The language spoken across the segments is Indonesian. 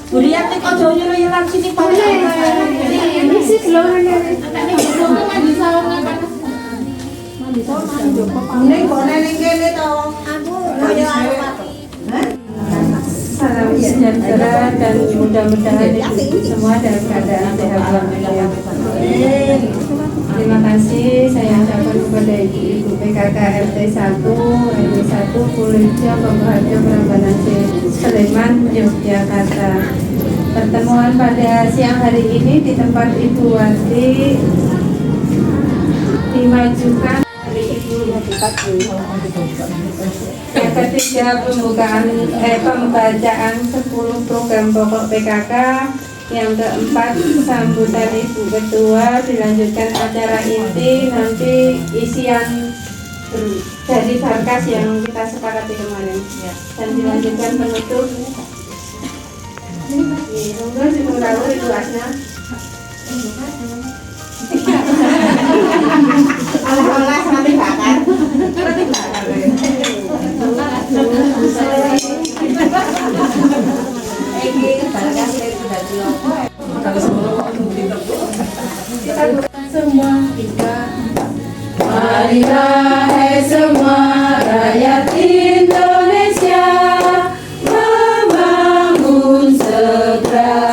Buriate kok aja nyuruh sini paling. Ini sih lho ngene. Mandi sawang panas. Mandi sawang. Ning gone ning kene to. Aku kaya arep. Salam sejahtera dan mudah-mudahan semua dalam keadaan sehat walafiat. Terima kasih saya ucapkan kepada Ibu PKK RT 1 RW 1 Pulirjo Bangkaharjo Prambanan Sleman Yogyakarta. Pertemuan pada siang hari ini di tempat Ibu Wati dimajukan yang ketiga pembacaan 10 program pokok PKK, yang keempat sambutan Ibu Ketua, dilanjutkan acara inti, nanti isian dari Barkas yang kita sepakati kemarin dan dilanjutkan penutup. Monggo sing rawuh Ibu Asna. Alhamdulillah nanti bakar. Nanti bakar. Iki Barkas sudah diopo. Semua kita marilah semua rakyat Indonesia membangun segera,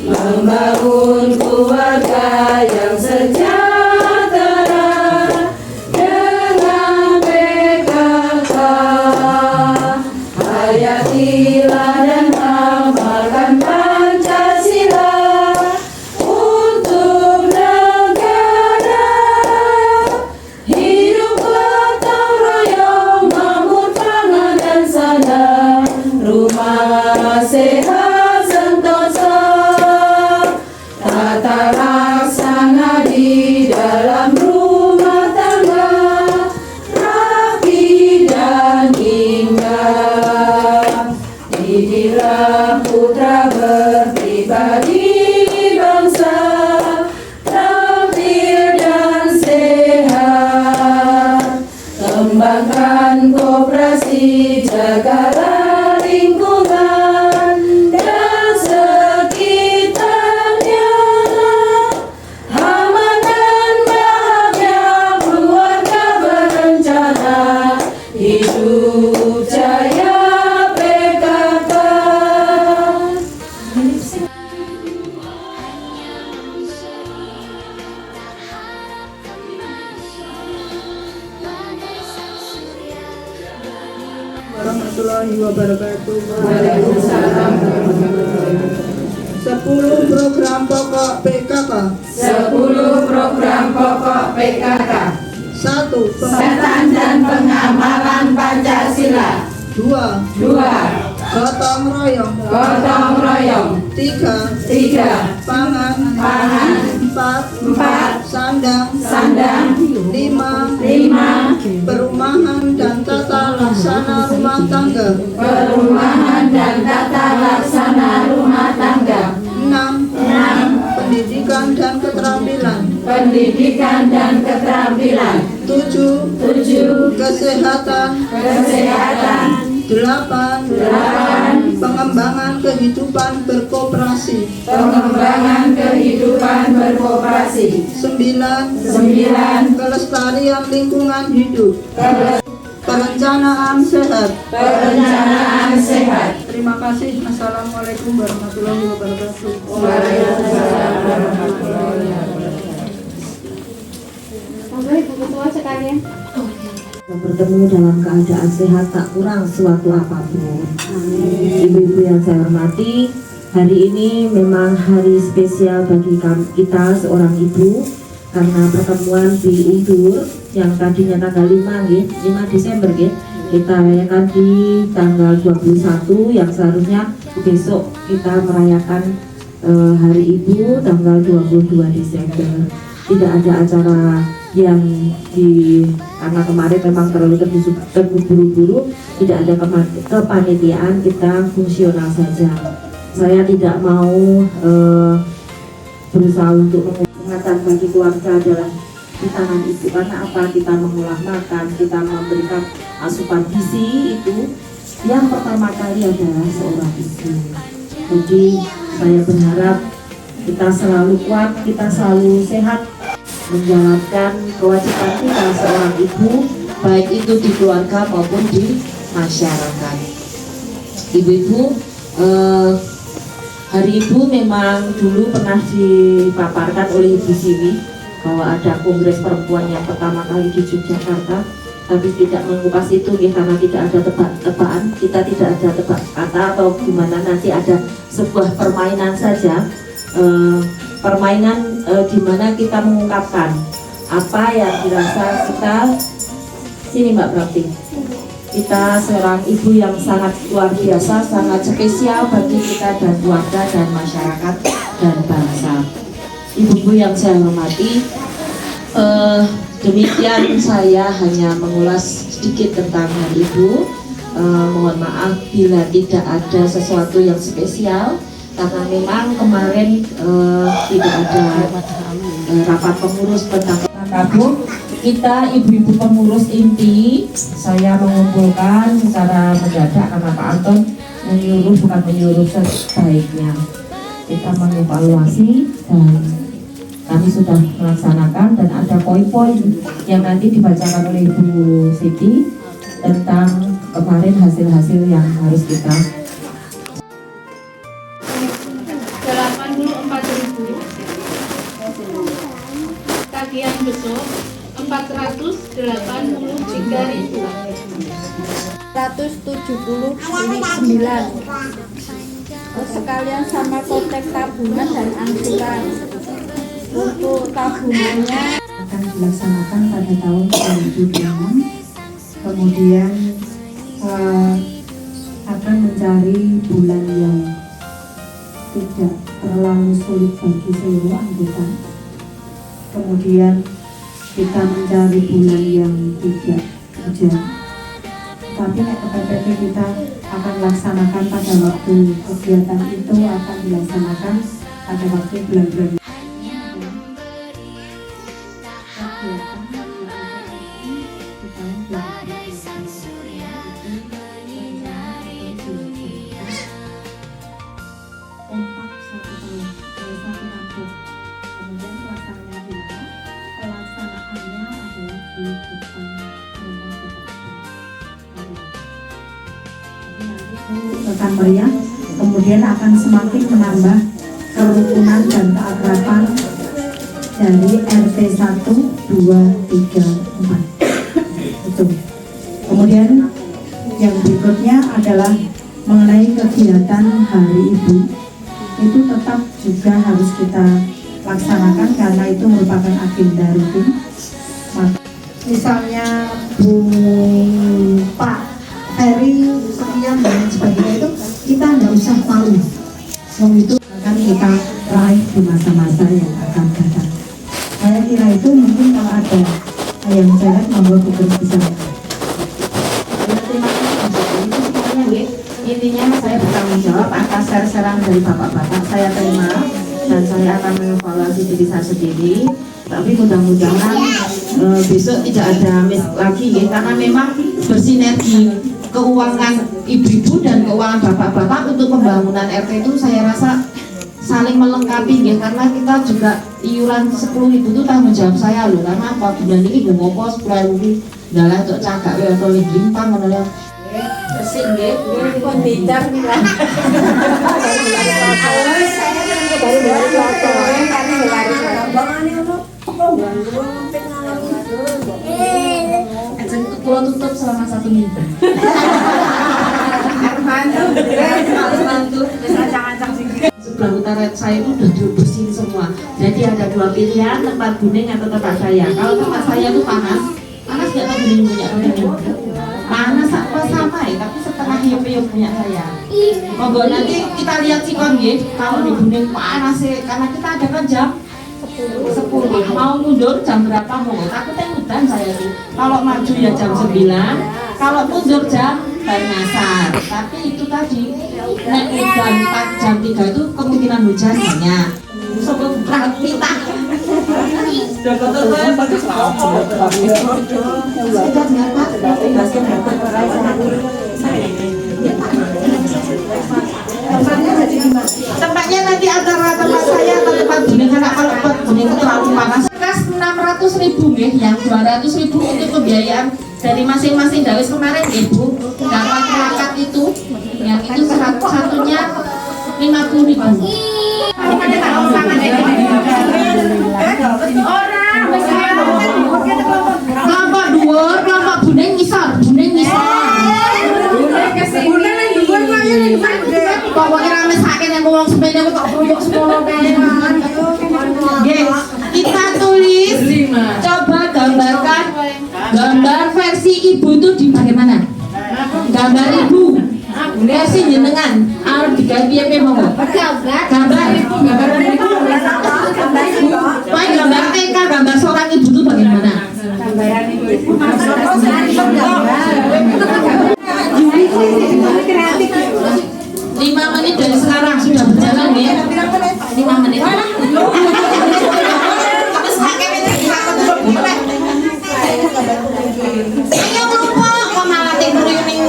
membangun keluarga yang sejahtera dengan PKK. Hayatilah dan amalkan Pancasila untuk negara. Hidup gotong royong, makmur pangan dan sandang, rumah sehat sentosa, tata laksana di dalam rumah tangga rapi dan indah. Didiklah putra berpribadi bangsa, terampil dan sehat. Kembangkan koperasi, jagalah lingkungan dan sekitarnya. Aman dan bahagia keluarga berencana, hidup jaya PKK. Warahmatullahi wabarakatuh. Waalaikumsalam. 10 program pokok PKK. 10 program pokok PKK. 1. Pengetatan dan pengamalan Pancasila. 2. 2. Gotong royong. Gotong royong. 3. 3. Pangan. 4. Sandang. 5. Perumahan dan tata laksana rumah tangga. Perumahan dan tata laksana rumah tangga. 6. Pendidikan dan keterampilan. Pendidikan dan keterampilan. 7. Kesehatan. 8. Pengembangan kehidupan berkoperasi. Pengembangan kehidupan berkoperasi. 9. Kelestarian lingkungan hidup. Perencanaan sehat. Perencanaan sehat. Terima kasih. Assalamualaikum warahmatullahi wabarakatuh. Waalaikumsalam warahmatullahi wabarakatuh. Ibu Ketua sekalian, bertemu dalam keadaan sehat tak kurang suatu apapun. Ibu-ibu yang saya hormati, hari ini memang hari spesial bagi kita seorang ibu, karena pertemuan di Undur yang tadinya tanggal 5 Desember kita rayakan di tanggal 21, yang seharusnya besok kita merayakan Hari Ibu tanggal 22 Desember. Tidak ada acara yang karena kemarin memang terlalu terburu-buru, tidak ada kepanitiaan, kita fungsional saja. Saya tidak mau berusaha untuk mengatakan bagi keluarga adalah di tangan ibu, karena apa? Kita mengolah makan, kita memberikan asupan gizi, itu yang pertama kali adalah seorang ibu. Jadi saya berharap kita selalu kuat, kita selalu sehat, menjalankan kewajiban kita seorang ibu, baik itu di keluarga maupun di masyarakat. Ibu-ibu, Hari Ibu memang dulu pernah dipaparkan oleh Ibu Siwi bahwa ada kongres perempuan yang pertama kali di Yogyakarta, tapi tidak mengupas itu karena tidak ada tebak-tebakan, kita tidak ada tebak kata atau gimana, nanti ada sebuah permainan saja, permainan di mana kita mengungkapkan apa yang dirasa kita, sini Mbak Prati, kita seorang ibu yang sangat luar biasa, sangat spesial bagi kita dan keluarga dan masyarakat dan bangsa. Ibu-ibu yang saya hormati, demikian saya hanya mengulas sedikit tentang Hari Ibu. Mohon maaf bila tidak ada sesuatu yang spesial, karena memang kemarin tidak ada rapat pengurus tentang kabur. Kita ibu-ibu pengurus inti, saya mengumpulkan secara mendadak karena Pak Anton menyuruh sebaiknya kita mengevaluasi, dan kami sudah melaksanakan, dan ada poin-poin yang nanti dibacakan oleh Ibu Siti tentang kemarin hasil-hasil yang harus kita 84.000. Tagihan besok 483.000. 179. Sekalian sama kotek tabungan dan angsuran. Untuk tabungannya akan dilaksanakan pada tahun 2006, kemudian akan mencari bulan yang tidak terlalu sulit bagi seluruh anggota, kemudian kita mencari bulan yang tidak hujan, tapi PPP kita akan laksanakan pada waktu kegiatan itu akan dilaksanakan pada waktu bulan-bulan rekan meriah, kemudian akan semakin menambah kerukunan dan keakraban dari RT 1, 2, 3, 4. Itu. Kemudian yang berikutnya adalah mengenai kegiatan Hari Ibu, itu tetap juga harus kita laksanakan karena itu merupakan agenda rutin. Misalnya Pak Ferry sekian dan sebagainya, itu kita nggak usah malu, itu akan kita raih di masa-masa yang akan datang. Saya kira itu mungkin kalau ada yang saya membuat bisa. Terima kasih. Itu semuanya, intinya saya bertanggung jawab atas share-sharean dari bapak-bapak. Saya terima dan saya akan mengevaluasi diri saya sendiri. Tapi mudah-mudahan besok tidak ada miss lagi ya, karena memang bersinergi keuangan ibu-ibu dan keuangan bapak-bapak untuk pembangunan RT itu saya rasa saling melengkapi ya, karena kita juga iuran 10.000 itu tanggung jawab saya loh, karena apa bulan ini gue ngopo 10.000 dalah untuk cagak ya atau lebih gimpang kan ya bersih ya kok bicar nih lah kalau tutup selama 1 minggu. Sebelah utara saya itu udah dibersihin semua. Jadi ada 2 pilihan, tempat kuning atau tempat saya. Kalau tempat saya itu panas nggak tahu kuning punya panas apa sama ya, tapi setengah yang punya saya. Monggo nanti kita lihat sih kon ya, kalau di kuning panas sih, karena kita ada kan jam 10. Mau mundur jam berapa mau? Takutnya mudan saya tuh. Kalau maju ya jam 9, kalau mundur jam ngasar. Tapi itu tadi nek udan jam 3 itu kemungkinan hujan banyak. Sebelum kita tempatnya nanti antara tempat saya atau tempat Buning, karena kalau tempat Buning itu terlalu panas. Kas 600.000 nih, yang 200.000 untuk pembiayaan dari masing-masing dawes kemarin ibu dapat perangkat itu, yang itu satunya 50.000. Kelompok dhuwur, kelompok Buning ngisor, Buning ngisor. Pokoknya rame sakit yang ngomong sepeda kok kruyuk sekolah kayak. Kita tulis, coba gambarkan gambar versi ibu itu di bagaimana? Gambar ibu versi jenengan arep diganti apa monggo? Gambar ibu, gambar ibu. Gambar TK, gambar seorang ibu itu bagaimana? Gambaran ibu. 5 menit dari sekarang sudah berjalan ya. 5 menit. Ayo lupa kok malah tidur ini.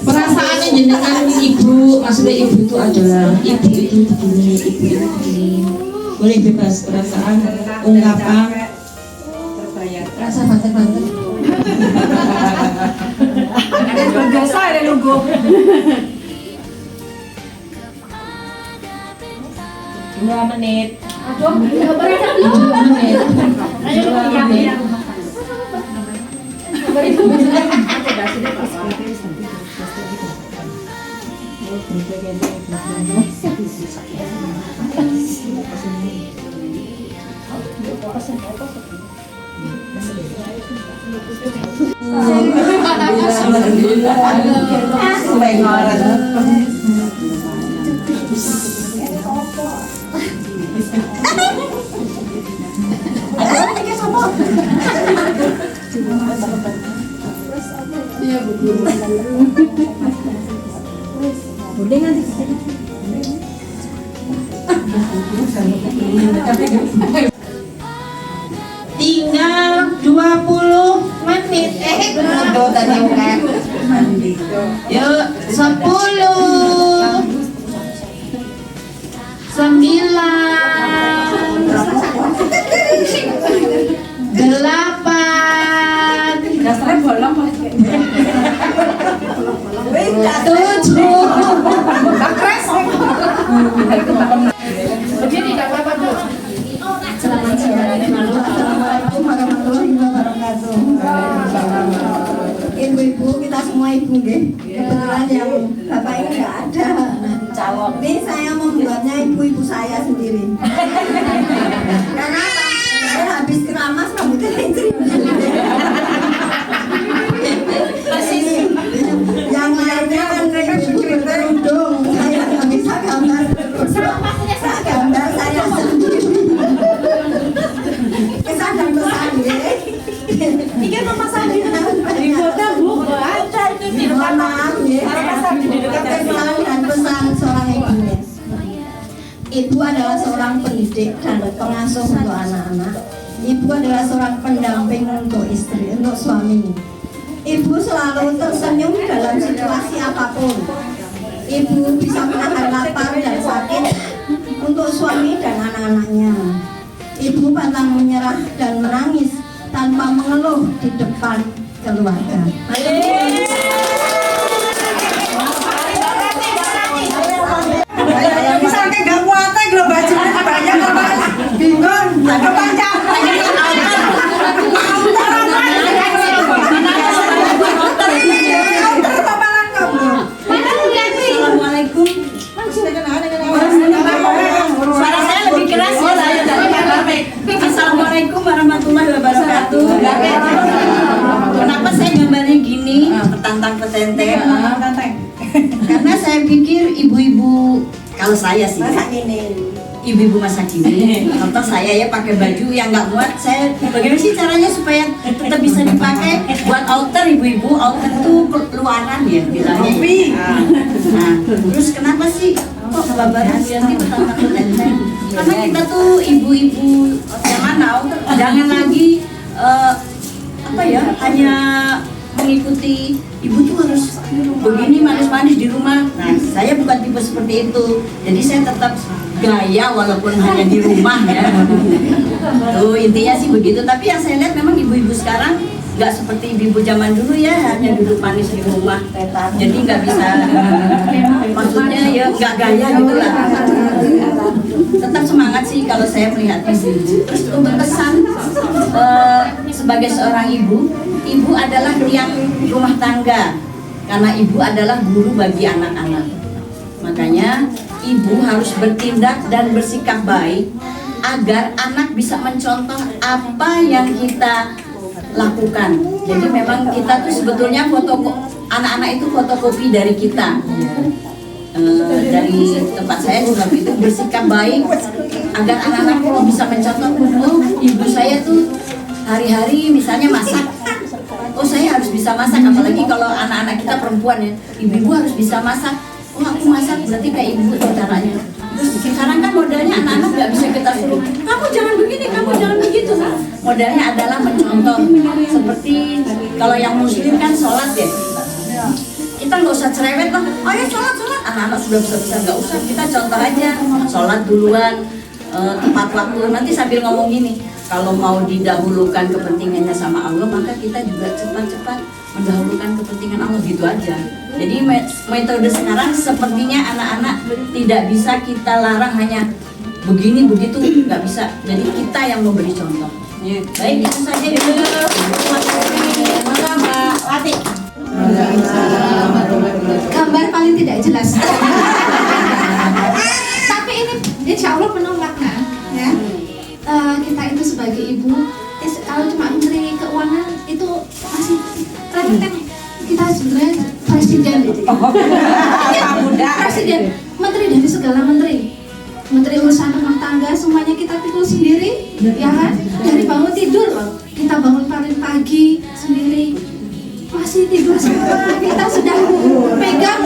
Perasaannya jenengan ibu, maksudnya ibu itu adalah ibu itu begini, ibu itu begini. Boleh bebas perasaan, ungkapan, rasa banter-banter. Biasa ada nunggu. 2 menit. Aduh, 2 menit. ayo 2 menit. Tinggal 20 menit. Udah tadi kan. Yuk, 10 9 8 Dasarnya bolong. 7 Begini enggak apa-apa tuh. Assalamualaikum warahmatullahi wabarakatuh. Ibu-ibu, kita semua ibu nggih. Kebetulan yang bapak ini nggak ada. Ini saya membuatnya ibu-ibu saya sendiri. Karena apa? Saya habis keramas rambutnya keriting. Yang lainnya kan mereka kerudung. Saya nggak bisa gambar. Saya gambar saya sendiri. Kesan dan pesan ya. Ini kan Mama Sandi di foto Bu, ada itu di depan maaf ya. Kesan dan pesan seorang ibu. Ibu adalah seorang pendidik dan pengasuh untuk anak-anak. Ibu adalah seorang pendamping untuk istri, untuk suami. Ibu selalu tersenyum dalam situasi apapun. Ibu bisa menahan lapar dan sakit untuk suami dan anak-anaknya. Ibu pantang menyerah dan menangis tanpa mengeluh di depan keluarga. Bisa kayak gak muat lo bajunya banyak bingung. Ada panjang. Assalamualaikum. Suara saya lebih keras ya saya dari Assalamualaikum warahmatullahi wabarakatuh. Kenapa saya Taman Petenteng. Karena saya pikir ibu-ibu, kalau saya sih ibu-ibu masa kini, contoh saya ya pakai baju yang nggak muat, saya bagaimana sih caranya supaya tetap bisa dipakai buat outer ibu-ibu, outer tuh luaran ya bilangnya. Nah, terus kenapa sih kok babaran Yanti Taman Petenteng? Karena kita tuh ibu-ibu zaman now jangan lagi apa ya, hanya mengikuti ibu tuh harus begini manis-manis di rumah. Nah, saya bukan tipe seperti itu. Jadi saya tetap gaya walaupun hanya di rumah ya. Tuh intinya sih begitu. Tapi yang saya lihat memang ibu-ibu sekarang nggak seperti ibu-ibu zaman dulu ya, hanya duduk manis di rumah. Jadi nggak bisa, maksudnya ya nggak gaya gitu lah. Tetap semangat sih kalau saya melihat ibu. Terus untuk pesan sebagai seorang ibu adalah tiang rumah tangga, karena ibu adalah guru bagi anak-anak. Makanya ibu harus bertindak dan bersikap baik agar anak bisa mencontoh apa yang kita lakukan. Jadi memang kita tuh sebetulnya anak-anak itu fotokopi dari kita. Dari tempat saya juga itu bersikap baik agar anak-anak bisa mencontoh, oh ibu saya tuh hari-hari misalnya masak, oh saya harus bisa masak. Apalagi kalau anak-anak kita perempuan ya, ibu-ibu harus bisa masak. Oh aku masak berarti kayak ibu tuh caranya. Terus sekarang kan modalnya anak-anak nggak bisa kita suruh, kamu jangan begini, kamu jangan begitu. Modalnya adalah mencontoh. Seperti kalau yang muslim kan sholat ya, kita nggak usah cerewet lah, ayo sholat, anak-anak sudah bisa nggak usah, kita contoh aja, sholat duluan, tepat waktu. Nanti sambil ngomong gini, kalau mau didahulukan kepentingannya sama Allah, maka kita juga cepat-cepat mendahulukan kepentingan Allah, gitu aja. Jadi metode sekarang sepertinya anak-anak tidak bisa kita larang hanya begini begitu, nggak bisa. Jadi kita yang memberi contoh. Baik, itu saja dulu. Maka Mbak Wati. Gambar paling tidak jelas. Tapi ini insya Allah penuh makna ya. Kita itu sebagai ibu, kalau cuma menteri keuangan itu masih remeh. Kita sebenarnya presiden. Presiden, menteri dari segala menteri. Menteri urusan rumah tangga semuanya kita pikul sendiri, ya kan? Dari bangun tidur loh, kita bangun paling pagi sendiri. Masih tidur semua, kita sudah pegang.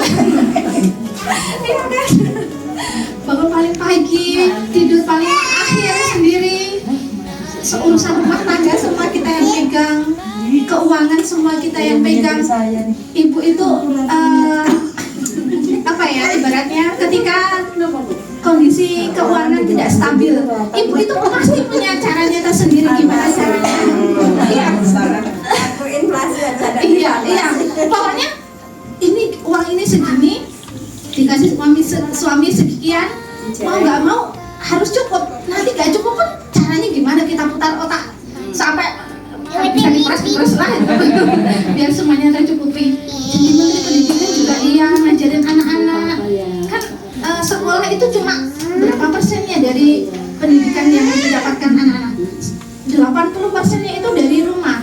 Iya kan? Bangun paling pagi, tidur paling akhir sendiri. Urusan rumah tangga semua kita yang pegang, keuangan semua kita yang pegang. Ibu itu apa ya, ibaratnya ketika kondisi keuangan tidak stabil, ibu itu pasti punya caranya tersendiri gimana caranya. Iya. Iya. Pokoknya ini uang ini segini, dikasih suami sekian, mau nggak mau harus cukup. Nanti nggak cukup pun caranya gimana kita putar otak sampai bisa diperas lah biar semuanya tercukupi. Jadi menteri pendidikan juga iya ngajarin anak-anak kan, sekolah itu cuma berapa persennya dari pendidikan yang didapatkan anak-anak? 80%-nya itu dari rumah.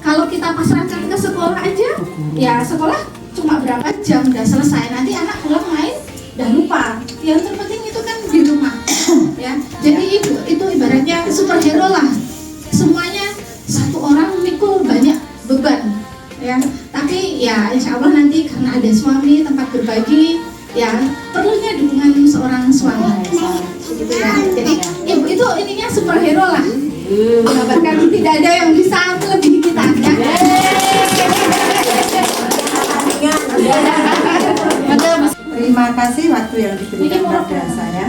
Kalau kita pasrahkan ke sekolah aja, ya sekolah cuma berapa jam udah selesai, nanti anak pulang main udah lupa. Yang terpenting itu kan di rumah ya. Jadi ibu itu ibaratnya superhero lah, semuanya satu orang mikul banyak beban ya. Tapi ya insya Allah nanti karena ada suami, tempat berbagi ya, perlunya dukungan seorang suami gitu ya. Jadi ibu itu ininya superhero lah, bahkan tidak ada yang bisa melebihi kita ya. Terima kasih waktu yang diberikan kepada saya.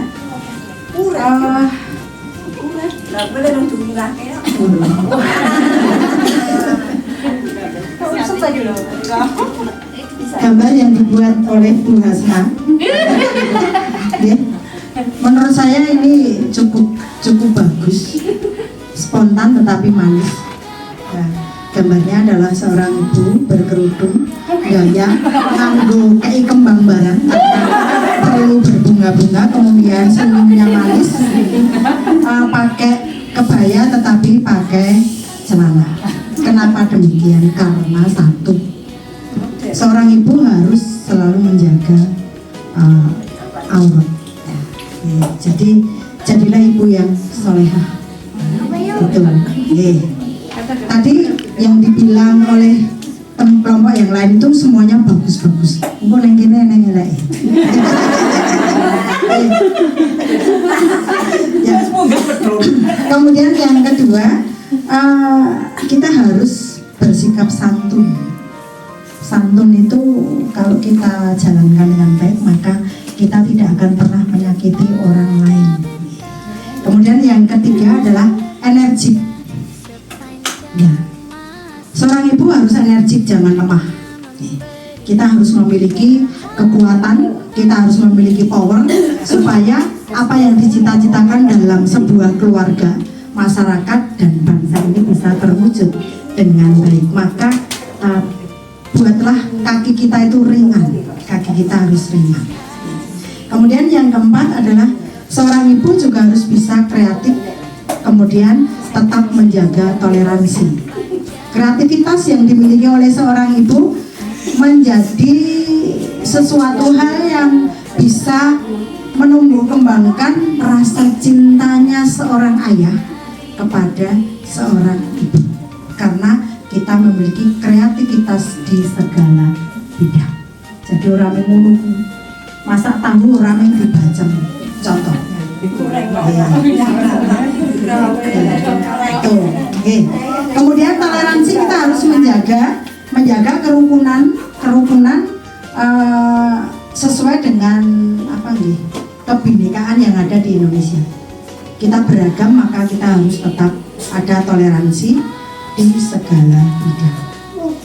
Gambar yang dibuat oleh Bu Hasna. Ya. Menurut saya ini cukup bagus, spontan tetapi manis. Ya. Gambarnya adalah seorang ibu berkerudung, gaya, nganggo kei kembang barang, perlu berbunga-bunga, kemudian senyumnya manis, pakai kebaya tetapi pakai celana. Kenapa demikian? Karena satu, seorang ibu harus selalu menjaga aurat. Ya, jadi jadilah ibu yang solehah. Betul. Tadi yang dibilang oleh kelompok yang lain itu semuanya bagus-bagus. Engko neng kene neng elek. Ya. Kemudian yang kedua, kita harus bersikap santun. Santun itu kalau kita jalankan dengan baik, maka kita tidak akan pernah menyakiti orang lain. Kemudian yang ketiga adalah energik. Ya. Seorang ibu harus energik, jangan lemah. Kita harus memiliki kekuatan, kita harus memiliki power supaya apa yang dicita-citakan dalam sebuah keluarga, masyarakat dan bangsa ini bisa terwujud dengan baik. Maka buatlah kaki kita itu ringan, kaki kita harus ringan. Kemudian yang keempat adalah seorang ibu juga harus bisa kreatif, kemudian tetap menjaga toleransi. Kreativitas yang dimiliki oleh seorang ibu menjadi sesuatu hal yang bisa menumbuh kembangkan rasa cintanya seorang ayah kepada seorang ibu, karena kita memiliki kreativitas di segala bidang. Jadi orang yang ngulung masak tahu, orang yang dibacem, contohnya. Kemudian toleransi kita harus menjaga kerukunan sesuai dengan kebinekaan yang ada di Indonesia. Kita beragam, maka kita harus tetap ada toleransi di segala bidang.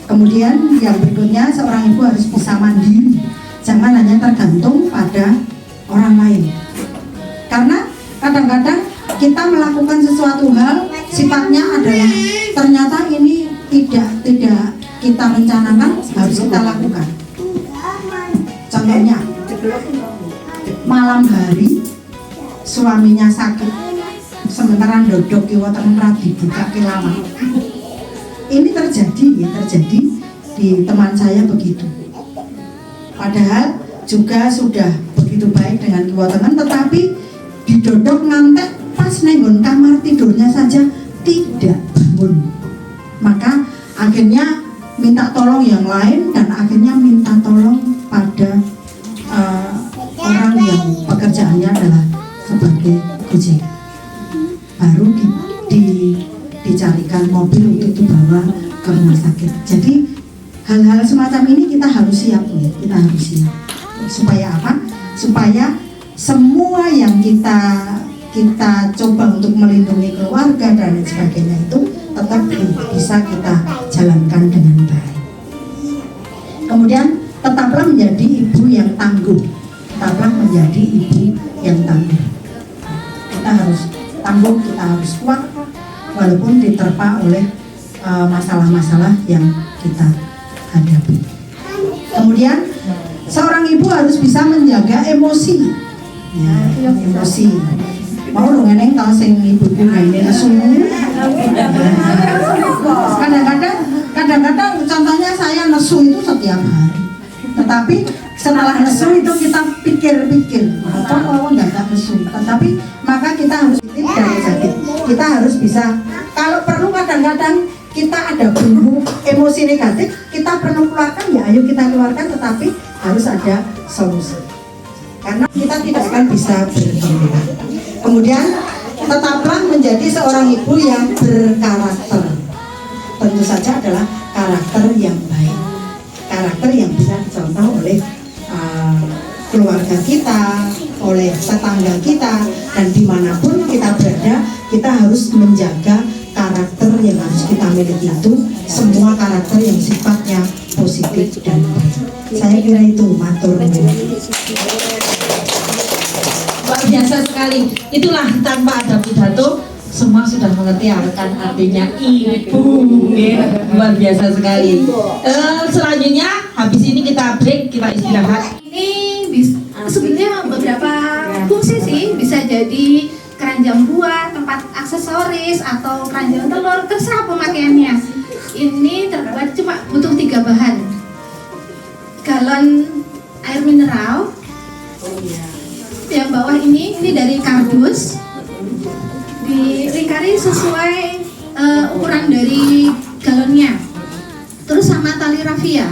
Kemudian yang berikutnya, seorang ibu harus bisa mandiri, jangan hanya tergantung pada orang lain. Karena kadang-kadang kita melakukan sesuatu hal sifatnya adalah ternyata ini tidak kita rencanakan, harus kita lakukan. Contohnya, malam hari suaminya sakit, sementara dodok kiwa tengah dibuka kelama. Ini terjadi di teman saya begitu. Padahal juga sudah begitu baik dengan kiwa tengah, tetapi didodok ngantek pas nenggon kamar tidurnya saja tidak bangun. Maka akhirnya minta tolong yang lain dan akhirnya minta tolong pada orang yang pekerjaannya adalah sebagai gojek. Baru dicarikan mobil untuk dibawa ke rumah sakit. Jadi hal-hal semacam ini kita harus siap, ya. Kita harus siap. Supaya apa? Supaya semua yang kita coba untuk melindungi keluarga dan lain sebagainya itu tetap bisa kita jalankan dengan baik. Kemudian tetaplah menjadi ibu yang tangguh. Tetaplah menjadi ibu yang tangguh. Kita harus tangguh, kita harus kuat walaupun diterpa oleh masalah-masalah yang kita hadapi. Kemudian seorang ibu harus bisa menjaga emosi. Ya, emosi. Mau lu ngeneng tau sing ibu-ibu ngene nesu. Kadang-kadang contohnya saya nesu itu setiap hari. Tetapi setelah nesu itu kita pikir-pikir, apa mau enggak nesu. Tetapi maka kita harus dari sakit. Kita harus bisa, kalau perlu kadang-kadang kita ada bumbu emosi negatif, kita perlu keluarkan, ya ayo kita keluarkan, tetapi harus ada solusi. Karena kita tidak akan bisa berhenti. Kemudian tetaplah menjadi seorang ibu yang berkarakter. Tentu saja adalah karakter yang baik, karakter yang bisa dicontoh oleh keluarga kita, oleh tetangga kita, dan dimanapun kita berada, kita harus menjaga karakter yang harus kita miliki itu, semua karakter yang sifatnya positif dan baik. Saya kira itu, matur nuwun. Luar biasa sekali. Itulah tanpa ada pidato semua sudah mengerti akan artinya ibu. Luar biasa sekali. Selanjutnya habis ini kita break, kita istirahat. Ini sebenarnya beberapa fungsi sih, bisa jadi keranjang buah, tempat aksesoris, atau keranjang telur, terserah pemakaiannya. Ini terbuat cuma butuh 3 bahan. galon air mineral. Yang bawah ini dari kardus, dilingkari sesuai ukuran dari galonnya. Terus sama tali rafia.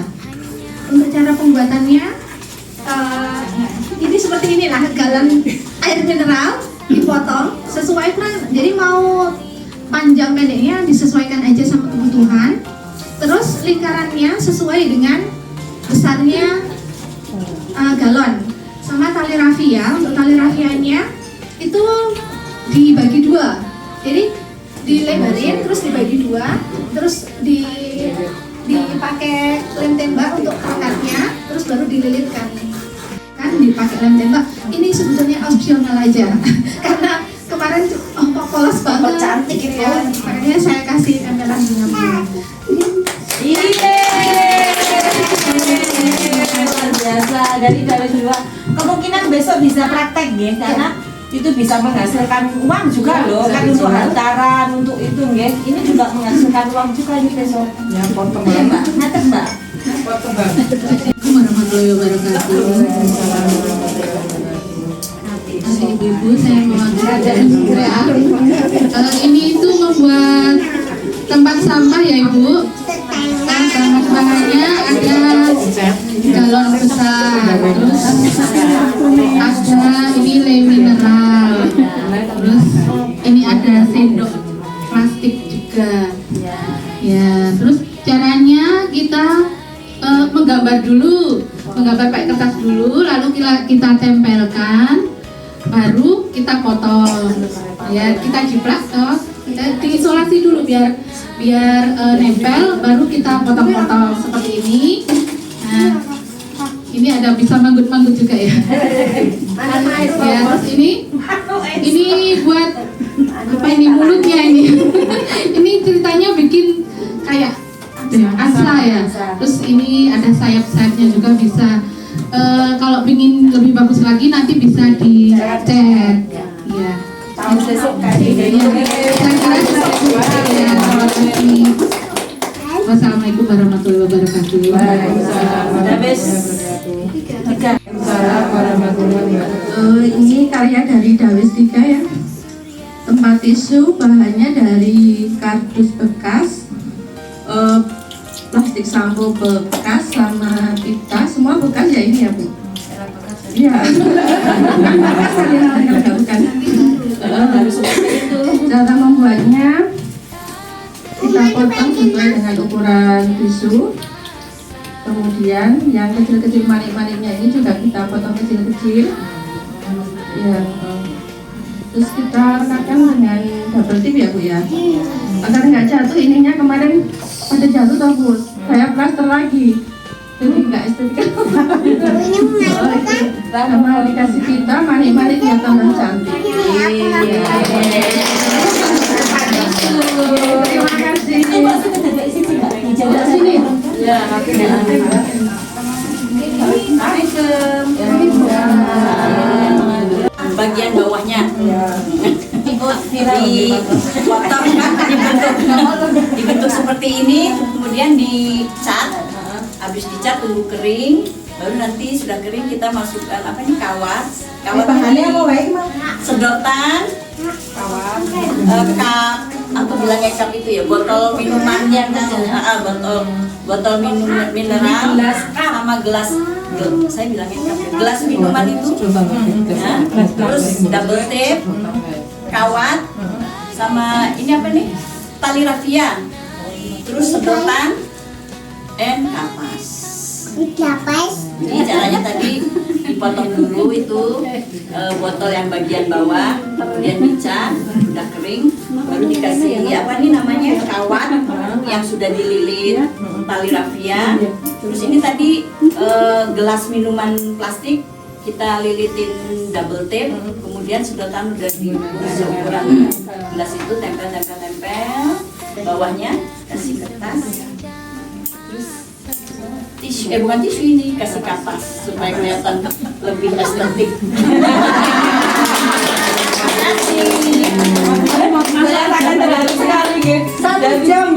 Untuk cara pembuatannya, ini seperti inilah galon air mineral dipotong sesuai ukuran. Jadi mau panjang pendeknya disesuaikan aja sama kebutuhan. Terus lingkarannya sesuai dengan besarnya galon. Sama tali rafia. Untuk tali rafianya itu dibagi dua. Jadi dilebarin terus dibagi dua, terus dipakai lem tembak untuk perekatnya, terus baru dililitkan. Kan dipakai lem tembak. Ini sebetulnya opsional aja. Karena kemarin kok polos banget, cantik gitu ya. Makanya saya kasih tempelan bunga-bunga. Luar biasa dari Dawes dua. Kemungkinan besok bisa praktek ya, karena itu bisa menghasilkan uang juga loh, kan untuk hantaran, untuk itu nggih. Ini juga menghasilkan uang juga nih besok. Ya, potong ya, Mbak. Ngaten, Mbak. Potong, Mbak. Assalamualaikum warahmatullahi wabarakatuh. Ibu-ibu, saya mau ini itu membuat tempat sampah ya Ibu. Bahan-bahannya ada galon besar, terus ada ini lem mineral, terus ini ada sendok plastik juga. Ya, terus caranya kita menggambar dulu, menggambar pakai kertas dulu, lalu kita tempelkan, baru kita potong. Ya, kita jiplak toh, kita diisolasi dulu biar nempel, baru kita potong-potong seperti ini. Nah, ini ada bisa manggut-manggut juga ya. Ya, terus ini buat apa ini mulutnya ini. Ini ceritanya bikin kayak asa ya. Terus ini ada sayap-sayapnya juga bisa. Kalau ingin lebih bagus lagi nanti bisa dicat. Ya. Wassalamualaikum warahmatullahi wabarakatuh. Ini karya dari Dawes 3 ya. Tempat tisu bahannya dari kardus bekas, plastik sampo bekas sama pita, semua bekas ya ini ya Bu. Iya. Bukan. Cara membuatnya kita potong sesuai dengan ukuran tisu. Kemudian yang kecil-kecil manik-maniknya ini juga kita potong kecil-kecil. Ya. Terus kita rekatkan dengan double tip ya Bu ya. Agar nggak jatuh ininya, kemarin pada jatuh toh Bu. Saya plaster lagi. Jadi nggak estetika. Sama dikasih pita, manik-maniknya tambah cantik. Terima kasih. Di sini. Ya, Bagian bawahnya dipotong kan, dibentuk seperti ini, kemudian dicat. Habis dicat tunggu kering, baru nanti sudah kering kita masukkan apa nih, kawat Bahannya apa baik, Mak? sedotan, kawat, cup, aku bilangnya cup itu ya, botol minuman yang botol minum mineral sama gelas, saya bilangnya cup, gelas minuman itu, ya. Terus double tape, kawat, sama ini apa nih, tali rafia, terus sedotan, dan kapas. Jadi caranya tadi dipotong dulu itu botol yang bagian bawah, kemudian dicat, udah kering, baru dikasih apa nih namanya, kawat yang sudah dililit tali rafia. Terus ini tadi gelas minuman plastik kita lilitin double tape, kemudian sedotan udah dibungkus ukuran gelas itu, tempel, bawahnya kasih kertas. Tisu, bukan tisu ini, kasih kapas supaya kelihatan lebih estetik. Satu jam.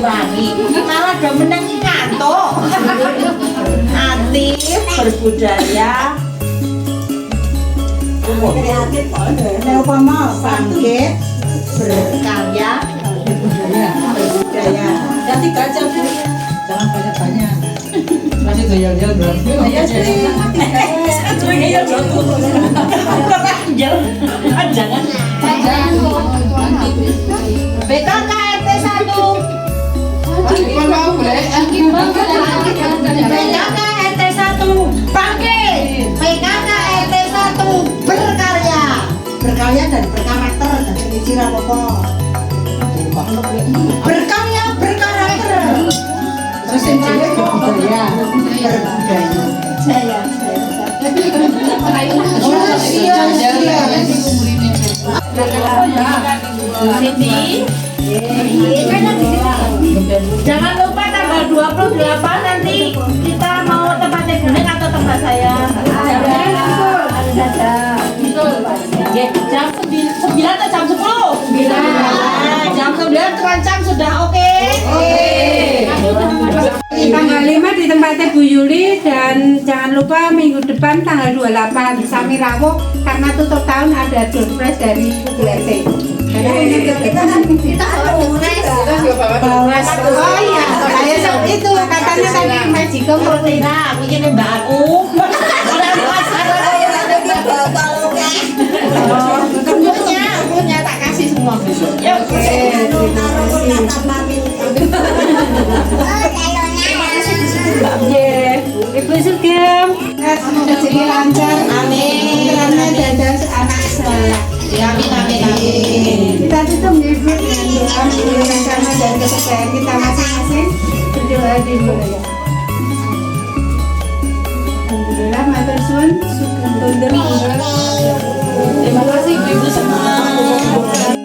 wangi. Malah do menang ngantuk. Aktif, berbudaya. Neopama bangkit, berkarya, berbudaya. Ya 3 jam Bu. Jangan banyak-banyak. Masih gaya-gaya berarti. Ya sih. Satu ya jatuh. Jangan. BKK RT 1. PKK RT 1 bangkit. PKK RT 1 berkarya. Berkarya dan berkarakter dan ciri-ciri apa? Berkarya berkarakter. Terus yang terakhir berbudaya. Berbudaya. Sini. Jangan lupa tanggal 28 nanti kita mau tempatnya Gunung atau tempat saya. Ada. Jam 9 atau jam 10? 9. Jam 9 terancam sudah oke? Tanggal 5 di tempatnya Bu Yuli dan jangan lupa minggu depan tanggal 28 di Samirawo karena tutup tahun ada surprise dari Bu RT. Kita bawa Oh iya, kayak itu katanya tadi Magicom Nah, bikin Mbak aku. Punya tak kasih semua besok. Ya, Ibu Sugeng. Semoga jadi lancar. amin. Karena dan anak sekolah. Amin, amin, amin. Kita tutup Ibu dengan doa menurunkan karma dan kepercayaan kita masing-masing. Berdoa di mulai. Alhamdulillah, matur suwun, sugeng tundur. Terima kasih Ibu semua.